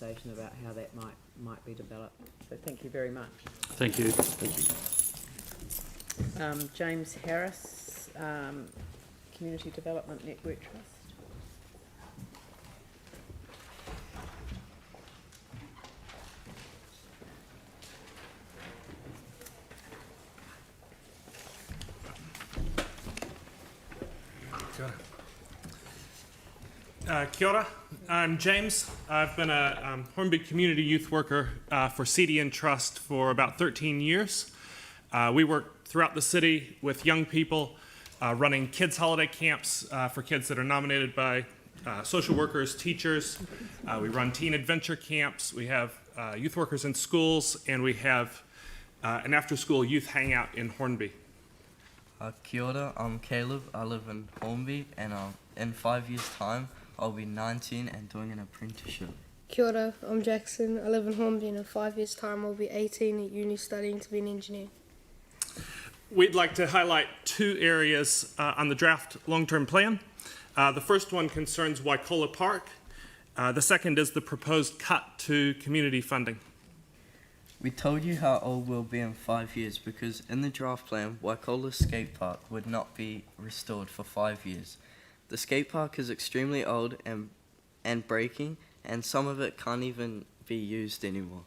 conversation about how that might be developed. So thank you very much. Thank you. Thank you. James Harris, Community Development Network Trust. Kia ora. I'm James. I've been a Hornby community youth worker for CDN Trust for about 13 years. We work throughout the city with young people, running kids' holiday camps for kids that are nominated by social workers, teachers. We run teen adventure camps. We have youth workers in schools, and we have an after-school youth hangout in Hornby. Kia ora, I'm Caleb. I live in Hornby, and in 5 years' time, I'll be 19 and doing an apprenticeship. Kia ora, I'm Jackson. I live in Hornby, and in 5 years' time I'll be 18 at uni studying to be an engineer. We'd like to highlight two areas on the draft long-term plan. The first one concerns Waikola Park. The second is the proposed cut to community funding. We told you how old we'll be in 5 years because in the draft plan, Waikola Skatepark would not be restored for 5 years. The skate park is extremely old and breaking, and some of it can't even be used anymore.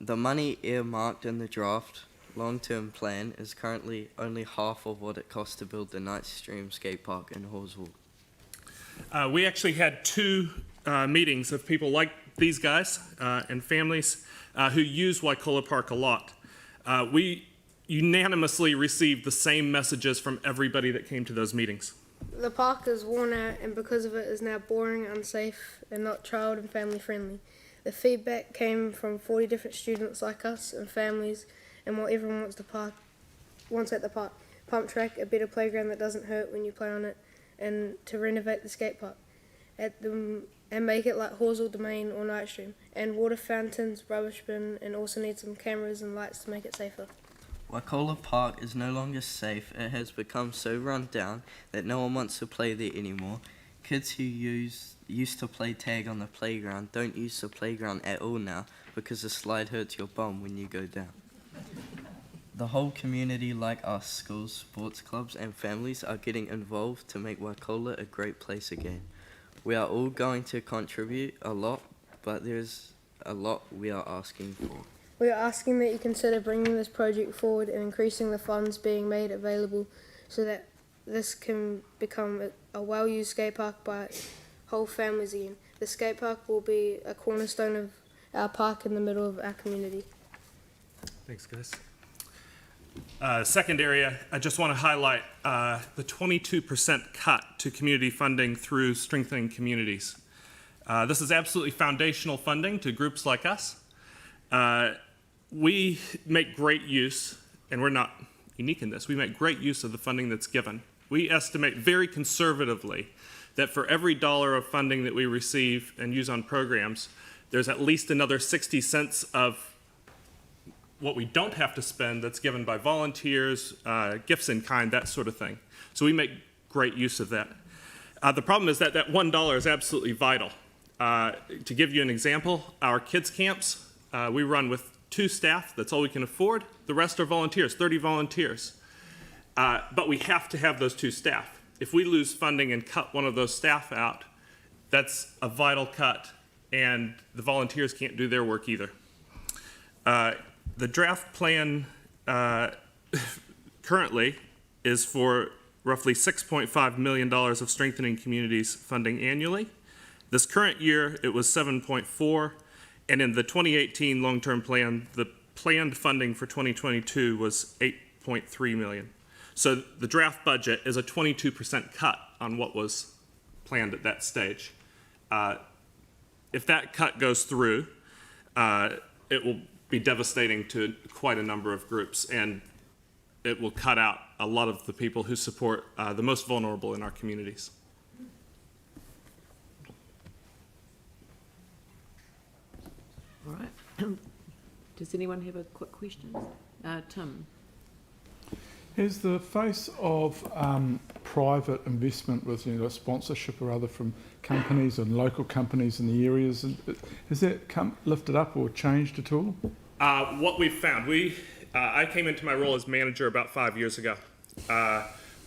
The money earmarked in the draft long-term plan is currently only half of what it costs to build the Night Stream skate park in Horswell. We actually had two meetings of people like these guys and families who use Waikola Park a lot. We unanimously received the same messages from everybody that came to those meetings. The park is worn out, and because of it is now boring, unsafe and not child and family friendly. The feedback came from 40 different students like us and families, and what everyone wants at the park. Pump track, a better playground that doesn't hurt when you play on it, and to renovate the skate park and make it like Horswell Domain or Night Stream, and water fountains, rubbish bin, and also need some cameras and lights to make it safer. Waikola Park is no longer safe. It has become so run down that no one wants to play there anymore. Kids who used to play tag on the playground don't use the playground at all now because the slide hurts your bum when you go down. The whole community, like us, schools, sports clubs and families, are getting involved to make Waikola a great place again. We are all going to contribute a lot, but there's a lot we are asking for. We are asking that you consider bringing this project forward and increasing the funds being made available so that this can become a well-used skate park by whole families again. The skate park will be a cornerstone of our park in the middle of our community. Thanks, guys. Second area, I just want to highlight the 22% cut to community funding through strengthening communities. This is absolutely foundational funding to groups like us. We make great use, and we're not unique in this, we make great use of the funding that's given. We estimate very conservatively that for every dollar of funding that we receive and use on programs, there's at least another 60 cents of what we don't have to spend that's given by volunteers, gifts in kind, that sort of thing. So we make great use of that. The problem is that that $1 is absolutely vital. To give you an example, our kids camps, we run with 2 staff, that's all we can afford. The rest are volunteers, 30 volunteers. But we have to have those 2 staff. If we lose funding and cut one of those staff out, that's a vital cut, and the volunteers can't do their work either. The draft plan currently is for roughly $6.5 million of strengthening communities funding annually. This current year, it was 7.4, and in the 2018 long-term plan, the planned funding for 2022 was 8.3 million. So the draft budget is a 22% cut on what was planned at that stage. If that cut goes through, it will be devastating to quite a number of groups, and it will cut out a lot of the people who support the most vulnerable in our communities. All right. Does anyone have a quick question? Tim. Has the face of private investment with sponsorship or other from companies and local companies in the areas. Has that lifted up or changed at all? What we've found, I came into my role as manager about 5 years ago.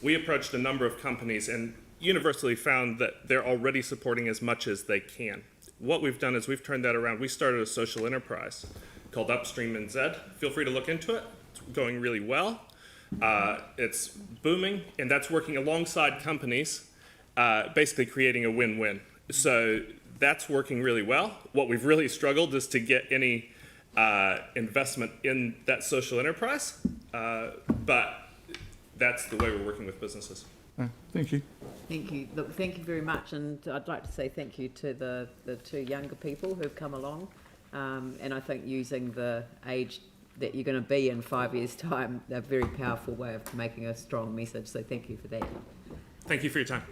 We approached a number of companies and universally found that they're already supporting as much as they can. What we've done is we've turned that around. We started a social enterprise called Upstream NZ. Feel free to look into it. It's going really well. It's booming, and that's working alongside companies, basically creating a win-win. So that's working really well. What we've really struggled is to get any investment in that social enterprise, but that's the way we're working with businesses. Thank you. Thank you. Look, thank you very much, and I'd like to say thank you to the two younger people who've come along, and I think using the age that you're going to be in 5 years' time, a very powerful way of making a strong message, so thank you for that. Thank you for your time.